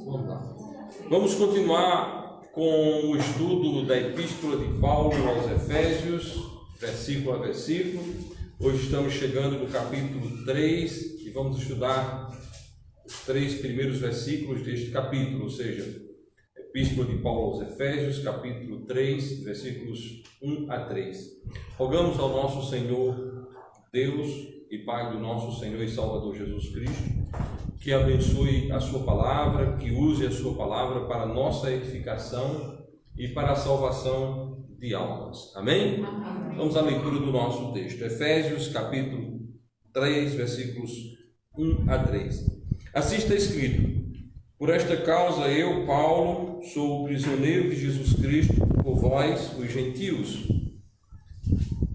Vamos lá. Vamos continuar com o estudo da Epístola de Paulo aos Efésios, versículo a versículo. Hoje estamos chegando no capítulo 3 e vamos estudar os 3 primeiros versículos deste capítulo, ou seja, Epístola de Paulo aos Efésios, capítulo 3, versículos 1 a 3. Rogamos ao nosso Senhor Deus e Pai do nosso Senhor e Salvador Jesus Cristo, que abençoe a sua palavra, que use a sua palavra para a nossa edificação e para a salvação de almas. Amém? Vamos à leitura do nosso texto. Efésios, capítulo 3, versículos 1 a 3. Assim está escrito: por esta causa eu, Paulo, sou o prisioneiro de Jesus Cristo por vós, os gentios.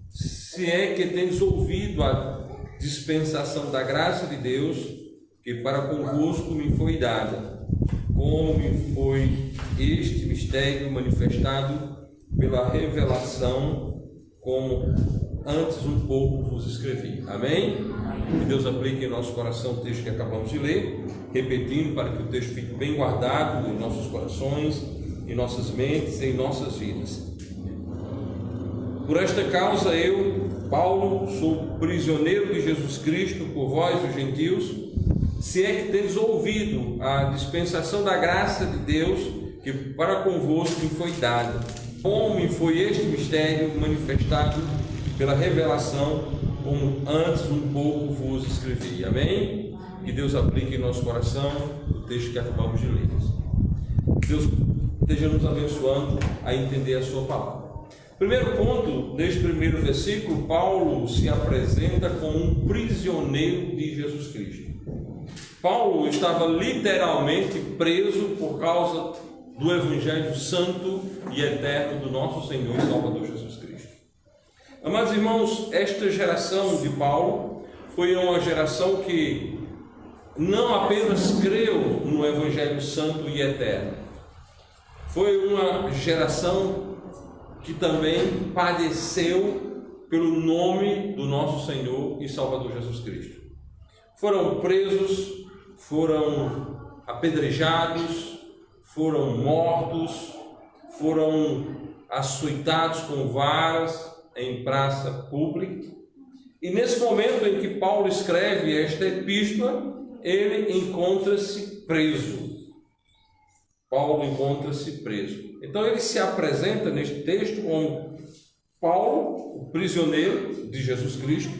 Se é que tendes ouvido a dispensação da graça de Deus, que para convosco me foi dada, como me foi este mistério manifestado pela revelação, como antes um pouco vos escrevi. Amém? Que Deus aplique em nosso coração o texto que acabamos de ler, repetindo para que o texto fique bem guardado em nossos corações, em nossas mentes e em nossas vidas. Por esta causa eu, Paulo, sou prisioneiro de Jesus Cristo por vós, os gentios, se é que tendes ouvido a dispensação da graça de Deus, que para convosco me foi dada, como me foi este mistério manifestado pela revelação, como antes um pouco vos escrevi. Amém? Que Deus aplique em nosso coração o texto que acabamos de ler. Deus esteja nos abençoando a entender a sua palavra. Primeiro ponto, neste primeiro versículo, Paulo se apresenta como um prisioneiro de Jesus Cristo. Paulo estava literalmente preso por causa do Evangelho Santo e Eterno do nosso Senhor e Salvador Jesus Cristo. Amados irmãos, esta geração de Paulo foi uma geração que não apenas creu no Evangelho Santo e Eterno, foi uma geração que também padeceu pelo nome do nosso Senhor e Salvador Jesus Cristo. Foram presos, foram apedrejados, foram mortos, foram açoitados com varas em praça pública. E nesse momento em que Paulo escreve esta epístola, ele encontra-se preso. Paulo encontra-se preso. Então ele se apresenta neste texto como Paulo, o prisioneiro de Jesus Cristo,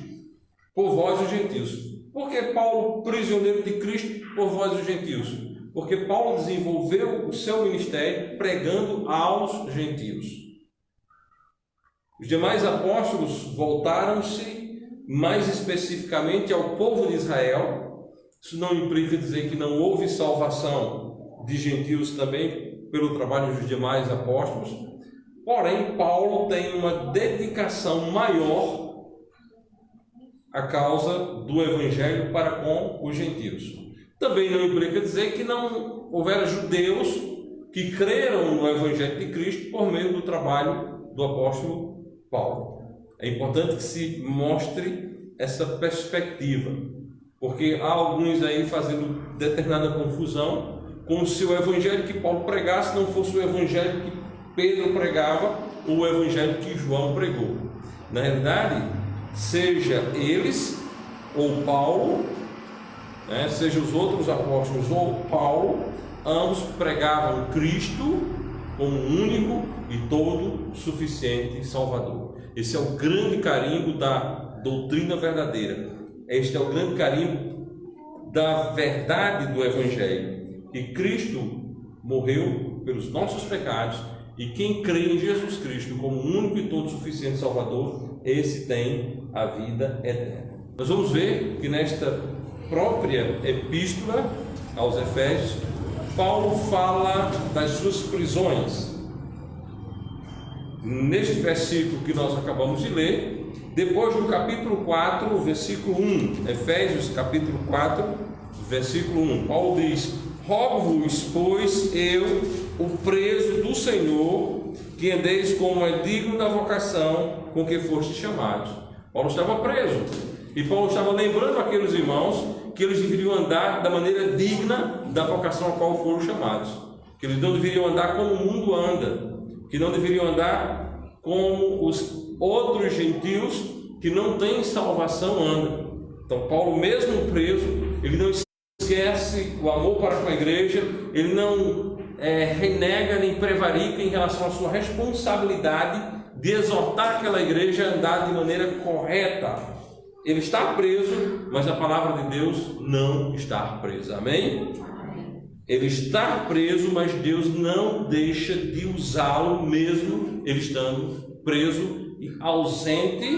por vós os gentios. Por que Paulo, prisioneiro de Cristo, por vós os gentios? Porque Paulo desenvolveu o seu ministério pregando aos gentios. Os demais apóstolos voltaram-se mais especificamente ao povo de Israel. Isso não implica dizer que não houve salvação de gentios também pelo trabalho dos demais apóstolos. Porém, Paulo tem uma dedicação maior à causa do Evangelho para com os gentios. Também não implica dizer que não houvera judeus que creram no Evangelho de Cristo por meio do trabalho do apóstolo Paulo. É importante que se mostre essa perspectiva, porque há alguns aí fazendo determinada confusão, como se o Evangelho que Paulo pregasse não fosse o Evangelho que Pedro pregava ou o Evangelho que João pregou. Na realidade, seja eles ou Paulo, seja os outros apóstolos ou Paulo, ambos pregavam Cristo como único e todo suficiente Salvador. Esse é o grande carimbo da doutrina verdadeira. Este é o grande carimbo da verdade do Evangelho, que Cristo morreu pelos nossos pecados, e quem crê em Jesus Cristo como único e todo suficiente Salvador, esse tem a vida eterna. Nós vamos ver que nesta própria epístola aos Efésios, Paulo fala das suas prisões. Neste versículo que nós acabamos de ler, depois do capítulo 4, versículo 1, Efésios capítulo 4, versículo 1, Paulo diz: rogo-vos, pois, eu, o preso do Senhor, que andeis como é digno da vocação com que fostes chamados. Paulo estava preso, e Paulo estava lembrando àqueles irmãos que eles deveriam andar da maneira digna da vocação a qual foram chamados, que eles não deveriam andar como o mundo anda, que não deveriam andar como os outros gentios que não têm salvação andam. Então Paulo, mesmo preso, ele não esquece o amor para com a igreja, ele não renega nem prevarica em relação à sua responsabilidade de exortar aquela igreja a andar de maneira correta. Ele está preso, mas a palavra de Deus não está presa. Amém? Ele está preso, mas Deus não deixa de usá-lo, mesmo ele estando preso e ausente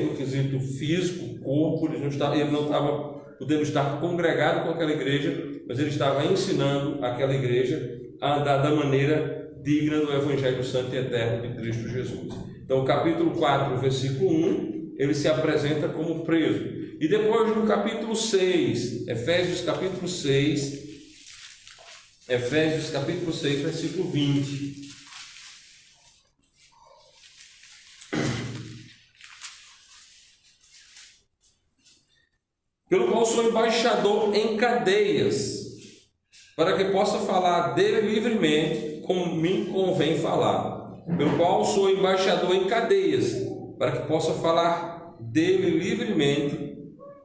no quesito físico, corpo. Ele não estava podendo estar congregado com aquela igreja, mas ele estava ensinando aquela igreja a andar da maneira digna do Evangelho Santo e Eterno de Cristo Jesus. Então, capítulo 4, versículo 1, ele se apresenta como preso. E depois no capítulo 6, Efésios capítulo 6, versículo 20. Pelo qual sou embaixador em cadeias, para que possa falar dele livremente, como me convém falar. Pelo qual sou embaixador em cadeias, para que possa falar dele livremente,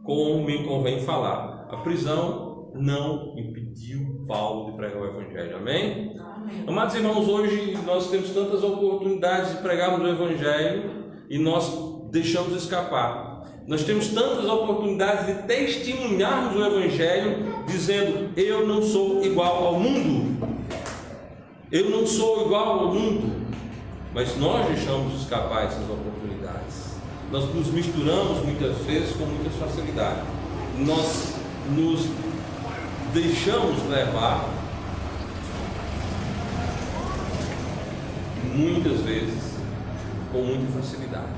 como me convém falar. A prisão não impediu Paulo de pregar o Evangelho. Amém? Amém. Amados irmãos, hoje nós temos tantas oportunidades de pregarmos o Evangelho e nós deixamos escapar. Nós temos tantas oportunidades de testemunharmos o Evangelho, dizendo: eu não sou igual ao mundo, eu não sou igual ao mundo. Mas nós deixamos escapar essas oportunidades. Nós nos misturamos muitas vezes com muita facilidade. Nós nos deixamos levar muitas vezes com muita facilidade.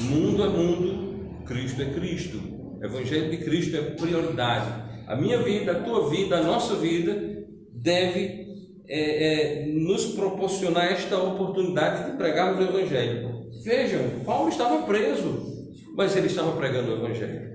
Mundo é mundo, Cristo é Cristo. O Evangelho de Cristo é prioridade. A minha vida, a tua vida, a nossa vida deve nos proporcionar esta oportunidade de pregarmos o Evangelho. Vejam, Paulo estava preso, mas ele estava pregando o Evangelho.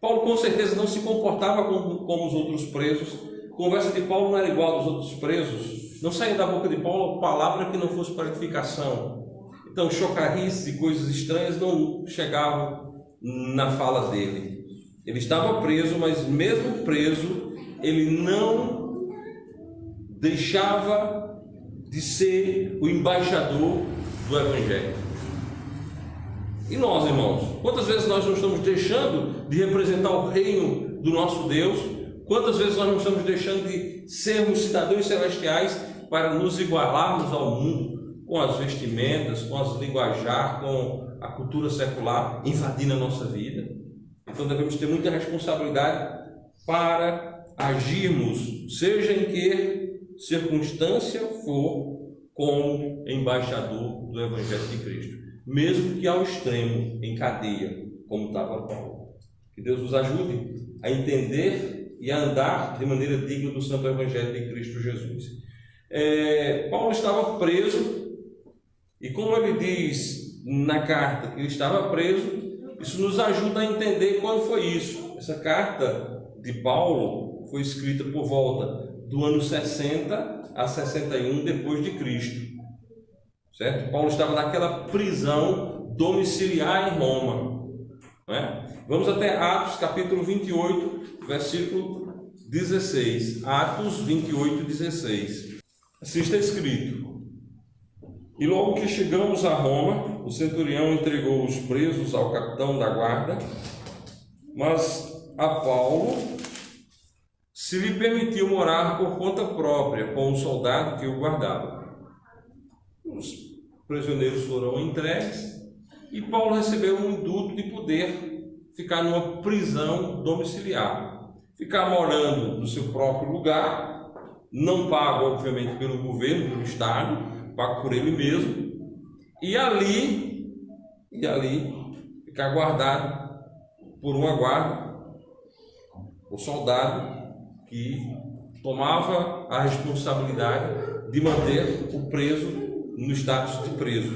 Paulo com certeza não se comportava como os outros presos. A conversa de Paulo não era igual aos outros presos. Não saía da boca de Paulo palavra que não fosse para edificação. Então chocarrices e coisas estranhas não chegavam na fala dele. Ele estava preso, mas mesmo preso, ele não deixava de ser o embaixador do Evangelho. E nós, irmãos, quantas vezes nós não estamos deixando de representar o reino do nosso Deus? Quantas vezes nós não estamos deixando de sermos cidadãos celestiais para nos igualarmos ao mundo, com as vestimentas, com as linguajar, com a cultura secular invadindo a nossa vida? Então devemos ter muita responsabilidade para agirmos, seja em que circunstância for, como embaixador do Evangelho de Cristo, mesmo que ao extremo, em cadeia, como estava Paulo. Que Deus nos ajude a entender e a andar de maneira digna do Santo Evangelho de Cristo Jesus. Paulo estava preso, e como ele diz na carta que ele estava preso, isso nos ajuda a entender quando foi isso. Essa carta de Paulo foi escrita por volta do ano 60 a 61 depois de Cristo, certo? Paulo estava naquela prisão domiciliar em Roma, não é? Vamos até Atos capítulo 28, versículo 16. Atos 28, 16. Assim está escrito: e logo que chegamos a Roma, o centurião entregou os presos ao capitão da guarda, mas a Paulo se lhe permitiu morar por conta própria com um soldado que o guardava. Os prisioneiros foram entregues e Paulo recebeu um indulto de poder ficar numa prisão domiciliar, ficar morando no seu próprio lugar, não pago obviamente pelo governo, pelo Estado, pago por ele mesmo, e ali ficar guardado por uma guarda, o soldado que tomava a responsabilidade de manter o preso no status de preso,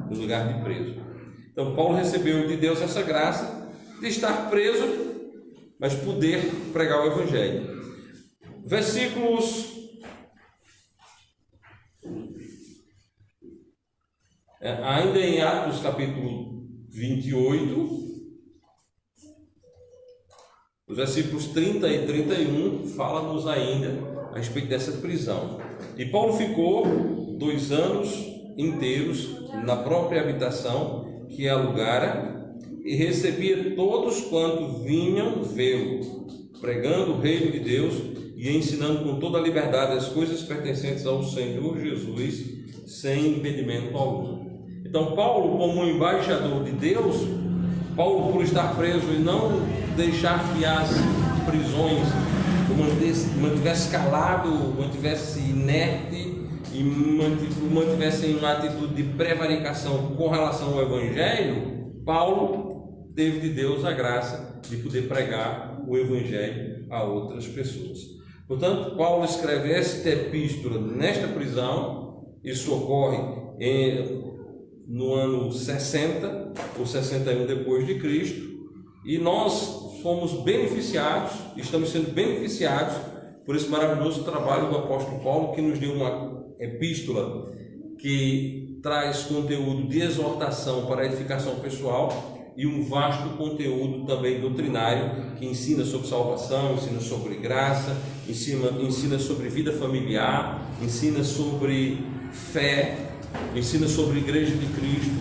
no lugar de preso. Então Paulo recebeu de Deus essa graça de estar preso, mas poder pregar o Evangelho. Versículos ainda em Atos capítulo 28, os versículos 30 e 31 fala-nos ainda a respeito dessa prisão. E Paulo ficou 2 anos inteiros na própria habitação que alugara e recebia todos quantos vinham vê-lo, pregando o reino de Deus e ensinando com toda a liberdade as coisas pertencentes ao Senhor Jesus, sem impedimento algum. Então Paulo, como embaixador de Deus, Paulo, por estar preso e não deixar que as prisões o mantivesse calado, o mantivesse inerte e mantivesse em uma atitude de prevaricação com relação ao Evangelho, Paulo teve de Deus a graça de poder pregar o Evangelho a outras pessoas. Portanto, Paulo escreve esta epístola nesta prisão. Isso ocorre no ano 60 ou 61 depois de Cristo, e nós fomos beneficiados, estamos sendo beneficiados por esse maravilhoso trabalho do apóstolo Paulo, que nos deu uma epístola que traz conteúdo de exortação para a edificação pessoal e um vasto conteúdo também doutrinário que ensina sobre salvação, ensina sobre graça, ensina sobre vida familiar, ensina sobre fé, ensina sobre a Igreja de Cristo.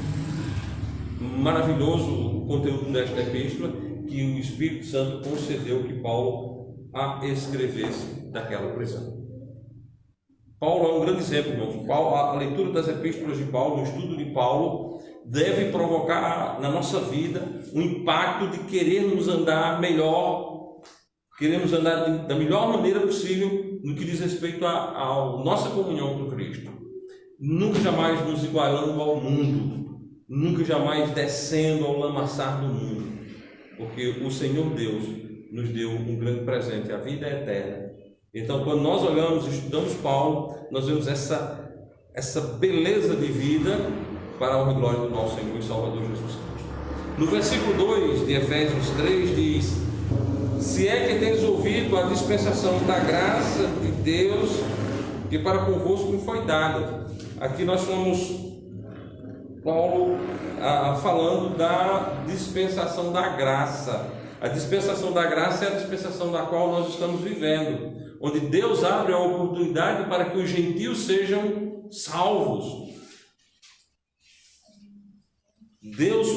Maravilhoso o conteúdo desta epístola que o Espírito Santo concedeu que Paulo a escrevesse daquela prisão. Paulo é um grande exemplo, irmãos. A leitura das epístolas de Paulo, o estudo de Paulo, deve provocar na nossa vida um impacto de querermos andar melhor, queremos andar da melhor maneira possível no que diz respeito à nossa comunhão com Cristo. Nunca jamais nos igualando ao mundo, nunca jamais descendo ao lamaçar do mundo, porque o Senhor Deus nos deu um grande presente, a vida eterna. Então, quando nós olhamos e estudamos Paulo, nós vemos essa beleza de vida para a honra e glória do nosso Senhor e Salvador Jesus Cristo. No versículo 2 de Efésios 3 diz: se é que tens ouvido a dispensação da graça de Deus que para convosco me foi dada. Aqui nós somos Paulo falando da dispensação da graça. A dispensação da graça é a dispensação da qual nós estamos vivendo, onde Deus abre a oportunidade para que os gentios sejam salvos. Deus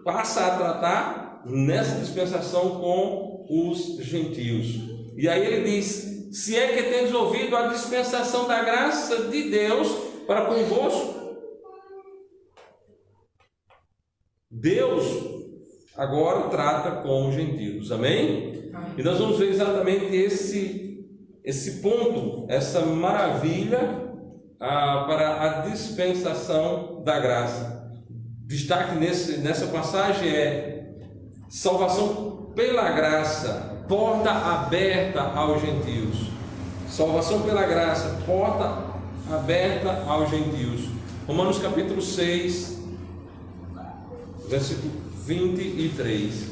passa a tratar nessa dispensação com os gentios. E aí ele diz: se é que tens ouvido a dispensação da graça de Deus para convosco. Deus agora trata com os gentios, amém? E nós vamos ver exatamente esse ponto, essa maravilha para a dispensação da graça. Destaque nessa passagem é salvação pela graça, porta aberta aos gentios. Salvação pela graça, porta aberta aos gentios. Romanos capítulo 6, versículo 23.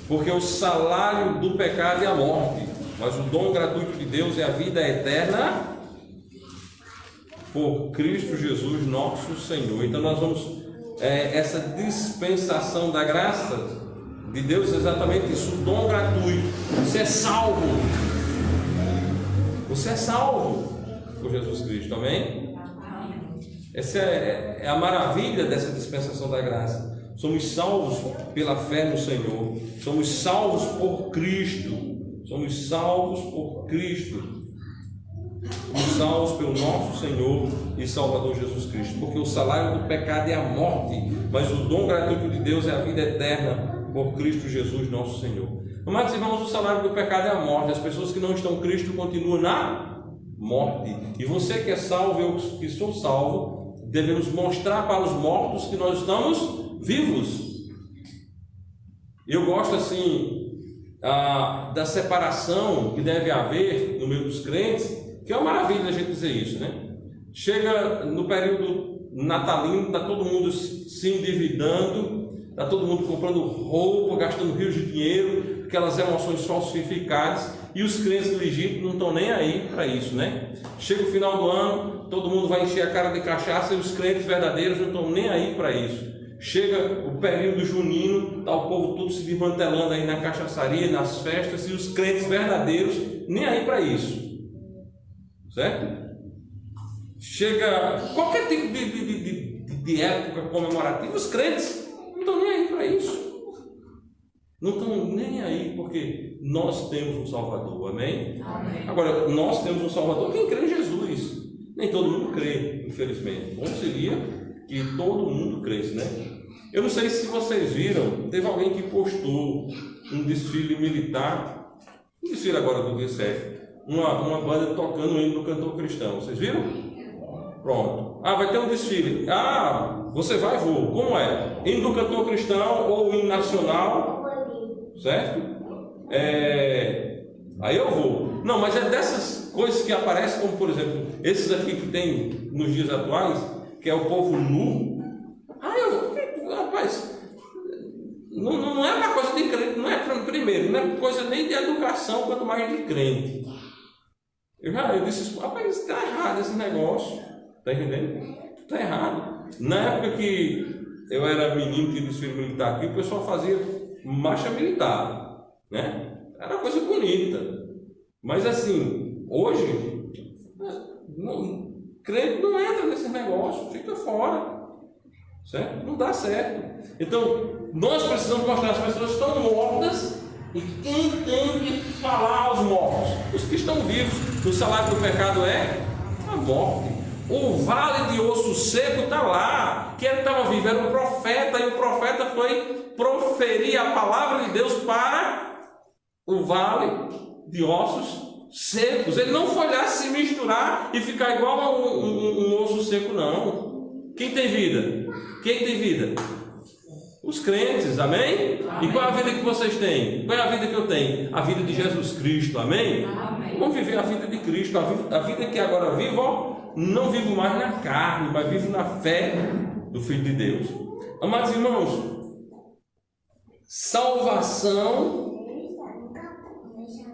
Porque o salário do pecado é a morte, mas o dom gratuito de Deus é a vida eterna por Cristo Jesus nosso Senhor. Então nós vamos essa dispensação da graça de Deus é exatamente isso, o dom gratuito. Você é salvo. Você é salvo por Jesus Cristo, amém? Essa é a maravilha dessa dispensação da graça. Somos salvos pela fé no Senhor. Somos salvos por Cristo. Somos salvos por Cristo. Somos salvos pelo nosso Senhor e Salvador Jesus Cristo. Porque o salário do pecado é a morte, mas o dom gratuito de Deus é a vida eterna por Cristo Jesus nosso Senhor. Amados irmãos, o salário do pecado é a morte. As pessoas que não estão em Cristo continuam na morte. E você que é salvo, eu que sou salvo, devemos mostrar para os mortos que nós estamos vivos. Eu gosto assim da separação que deve haver no meio dos crentes, que é uma maravilha a gente dizer isso, né? Chega no período natalino, está todo mundo se endividando, está todo mundo comprando roupa, gastando rios de dinheiro, aquelas emoções falsificadas, e os crentes legítimos não estão nem aí para isso, né? Chega o final do ano, todo mundo vai encher a cara de cachaça, e os crentes verdadeiros não estão nem aí para isso. Chega o período junino, está o povo tudo se desmantelando aí na cachaçaria, nas festas, e os crentes verdadeiros nem aí para isso, certo? Chega qualquer tipo de época comemorativa, os crentes não estão nem aí para isso. Não estão nem aí, porque nós temos um Salvador, amém? Amém? Agora, nós temos um Salvador, quem crê em Jesus. Nem todo mundo crê, infelizmente. Bom seria que todo mundo cresce, né? Eu não sei se vocês viram, teve alguém que postou um desfile militar, um desfile agora do G7, uma banda tocando o hino do cantor cristão. Vocês viram? Pronto. Vai ter um desfile. Você vai e vou. Como é? Hino do cantor cristão ou hino nacional? Certo? Aí eu vou. Não, mas é dessas coisas que aparecem, como por exemplo, esses aqui que tem nos dias atuais, que é o povo nu. Rapaz, não é uma coisa de crente, não é primeiro, não é coisa nem de educação, quanto mais de crente. Eu disse, rapaz, está errado esse negócio. Está entendendo? Está errado. Na época que eu era menino que desfile militar aqui, o pessoal fazia marcha militar, né? Era uma coisa bonita. Mas assim, hoje, crente não entra nesse negócio, fica fora. Certo? Não dá certo. Então, nós precisamos mostrar, as pessoas estão mortas, e quem tem que falar aos mortos? Os que estão vivos. O salário do pecado é a morte. O vale de osso seco está lá. Quem estava vivo era o profeta, e o profeta foi proferir a palavra de Deus para o vale de ossos secos. Ele não foi lá se misturar e ficar igual a um osso seco, não. Quem tem vida? Quem tem vida? Os crentes, amém? Amém? E qual é a vida que vocês têm? Qual é a vida que eu tenho? A vida de Jesus Cristo, amém? Amém. Vamos viver a vida de Cristo, a vida que agora vivo, não vivo mais na carne, mas vivo na fé do Filho de Deus. Amados irmãos, salvação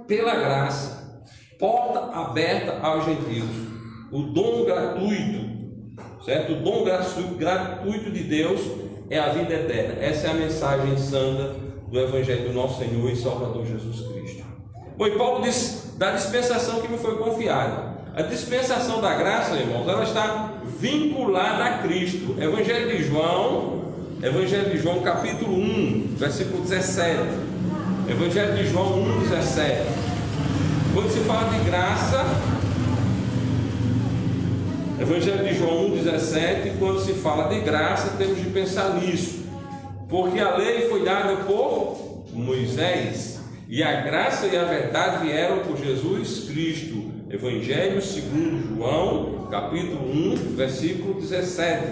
pela graça, porta aberta aos gentios, o dom gratuito. Certo? O dom gratuito de Deus é a vida eterna. Essa é a mensagem santa do Evangelho do nosso Senhor e Salvador Jesus Cristo. Bom, e Paulo diz da dispensação que me foi confiada. A dispensação da graça, irmãos, ela está vinculada a Cristo. Evangelho de João, capítulo 1, versículo 17. Evangelho de João 1, 17. Quando se fala de graça, Evangelho de João 1,17, quando se fala de graça, temos de pensar nisso, porque a lei foi dada por Moisés, e a graça e a verdade vieram por Jesus Cristo. Evangelho segundo João, capítulo 1, versículo 17,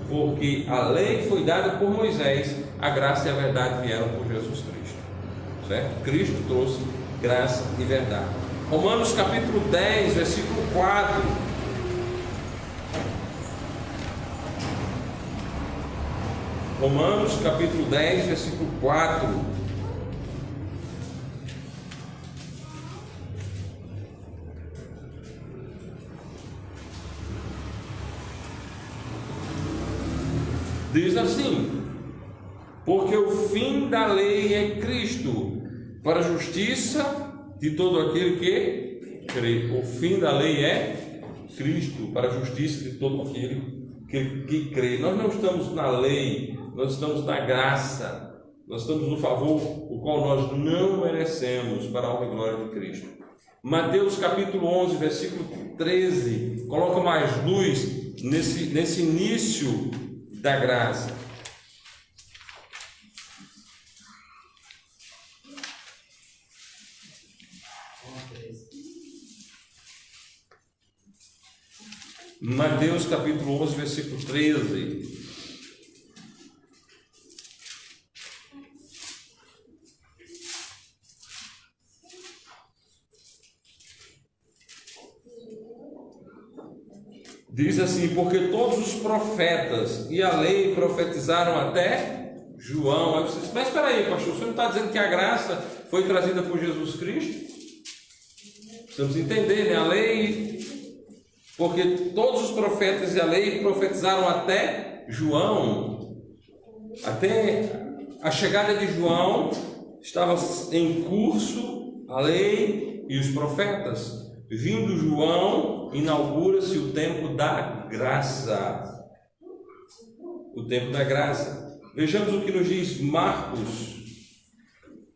porque a lei foi dada por Moisés, a graça e a verdade vieram por Jesus Cristo. Certo? Cristo trouxe graça e verdade. Romanos capítulo 10, versículo 4. Romanos capítulo 10, versículo 4. Diz assim: porque o fim da lei é Cristo, para a justiça de todo aquele que crê. O fim da lei é Cristo, para a justiça de todo aquele que crê. Nós não estamos na lei, nós estamos na graça, nós estamos no favor, o qual nós não merecemos, para a honra e glória de Cristo. Mateus capítulo 11, versículo 13, coloca mais luz nesse início da graça. Mateus capítulo 11, versículo 13. Diz assim: porque todos os profetas e a lei profetizaram até João. Aí você diz, mas espera aí, pastor, você não está dizendo que a graça foi trazida por Jesus Cristo. Precisamos entender, né? A lei, porque todos os profetas e a lei profetizaram até João. Até a chegada de João estava em curso a lei e os profetas. Vindo João, inaugura-se o tempo da graça. O tempo da graça. Vejamos o que nos diz Marcos.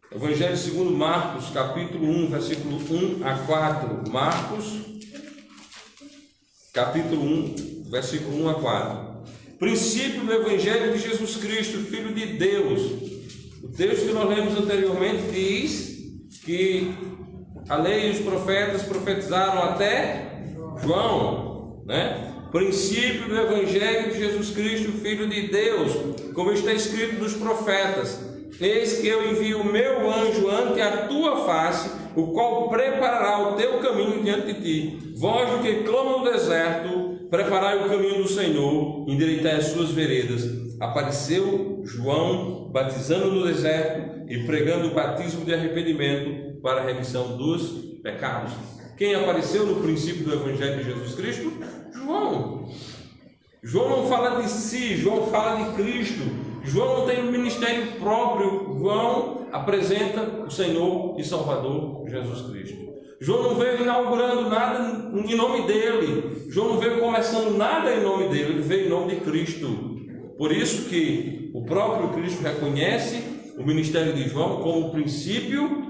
Evangelho segundo Marcos, capítulo 1, versículo 1 a 4. Marcos, capítulo 1, versículo 1 a 4. Princípio do Evangelho de Jesus Cristo, Filho de Deus. O texto que nós lemos anteriormente diz que a lei e os profetas profetizaram até João, né? Princípio do Evangelho de Jesus Cristo, Filho de Deus, como está escrito nos profetas: eis que eu envio o meu anjo ante a tua face, o qual preparará o teu caminho diante de ti. Vós do que clama no deserto, preparai o caminho do Senhor, endireitai as suas veredas. Apareceu João batizando no deserto e pregando o batismo de arrependimento para a remissão dos pecados. Quem apareceu no princípio do Evangelho de Jesus Cristo? João. João não fala de si, João fala de Cristo. João não tem um ministério próprio. João apresenta o Senhor e Salvador Jesus Cristo. João não veio inaugurando nada em nome dele. João não veio começando nada em nome dele. Ele veio em nome de Cristo. Por isso que o próprio Cristo reconhece o ministério de João como princípio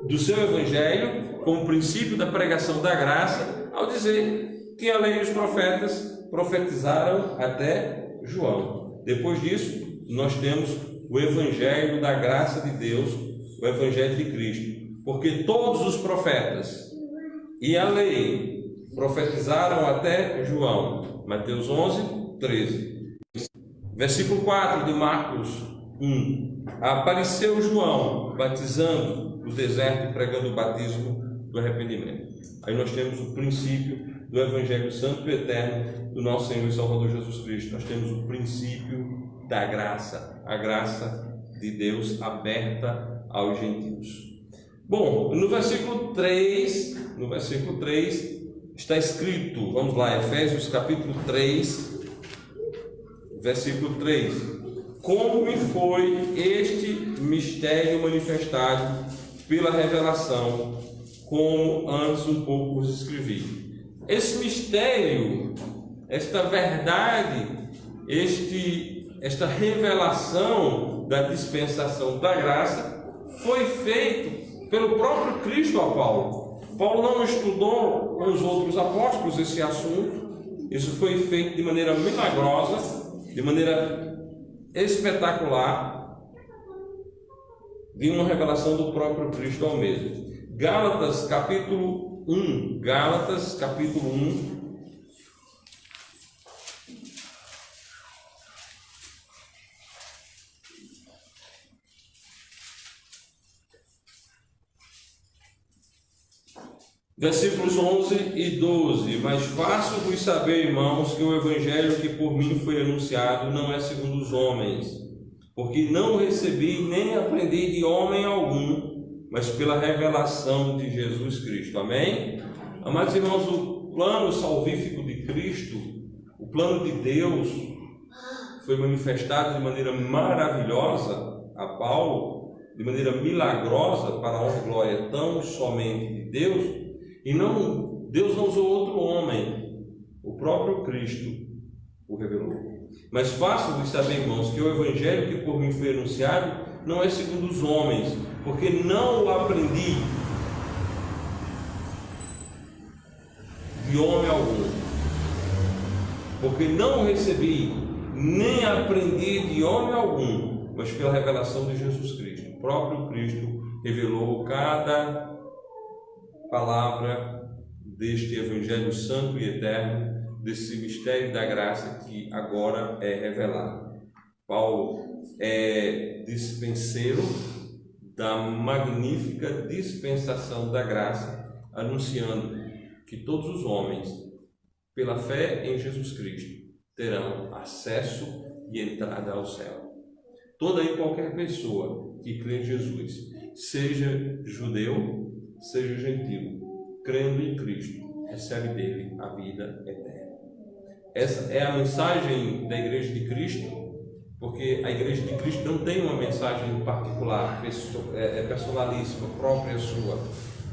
do seu Evangelho, como princípio da pregação da graça, ao dizer que a lei e os profetas profetizaram até João. Depois disso, nós temos o Evangelho da graça de Deus, o Evangelho de Cristo. Porque todos os profetas e a lei profetizaram até João. Mateus 11, 13. Versículo 4 de Marcos 1. Apareceu João batizando no deserto e pregando o batismo do arrependimento. Aí nós temos o princípio do Evangelho Santo e Eterno do nosso Senhor e Salvador Jesus Cristo. Nós temos o princípio da graça, a graça de Deus aberta aos gentios. Bom, no versículo 3 está escrito, vamos lá, Efésios capítulo 3, versículo 3: como me foi este mistério manifestado pela revelação, como antes um pouco vos escrevi. Esse mistério, esta verdade, esta revelação da dispensação da graça foi feito pelo próprio Cristo a Paulo. Paulo não estudou com os outros apóstolos esse assunto. Isso foi feito de maneira milagrosa, de maneira espetacular, de uma revelação do próprio Cristo ao mesmo. Gálatas capítulo 1, versículos 11 e 12. Mas faço-vos saber, irmãos, que o evangelho que por mim foi anunciado não é segundo os homens, porque não recebi nem aprendi de homem algum, mas pela revelação de Jesus Cristo. Amém? Amados irmãos, o plano salvífico de Cristo, o plano de Deus, foi manifestado de maneira maravilhosa a Paulo, de maneira milagrosa, para a honra e glória tão somente de Deus. E Deus não usou outro homem, o próprio Cristo o revelou. Mas faço-vos saber, irmãos, que o evangelho que por mim foi anunciado não é segundo os homens, porque não o aprendi de homem algum, porque não o recebi nem aprendi de homem algum, mas pela revelação de Jesus Cristo. O próprio Cristo revelou cada palavra deste Evangelho Santo e Eterno, desse mistério da graça que agora é revelado. Paulo é dispenseiro da magnífica dispensação da graça, anunciando que todos os homens, pela fé em Jesus Cristo, terão acesso e entrada ao céu. Toda e qualquer pessoa que crê em Jesus, seja judeu, seja gentil, crendo em Cristo, recebe dele a vida eterna. Essa é a mensagem da Igreja de Cristo, porque a Igreja de Cristo não tem uma mensagem particular, personalíssima, própria sua.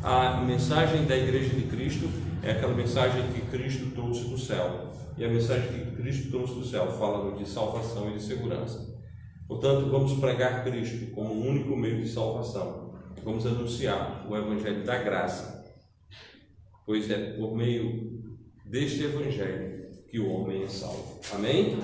A mensagem da Igreja de Cristo é aquela mensagem que Cristo trouxe do céu. E a mensagem que Cristo trouxe do céu fala de salvação e de segurança. Portanto, vamos pregar Cristo como o único meio de salvação. Vamos anunciar o Evangelho da graça, pois é por meio deste Evangelho que o homem é salvo. Amém?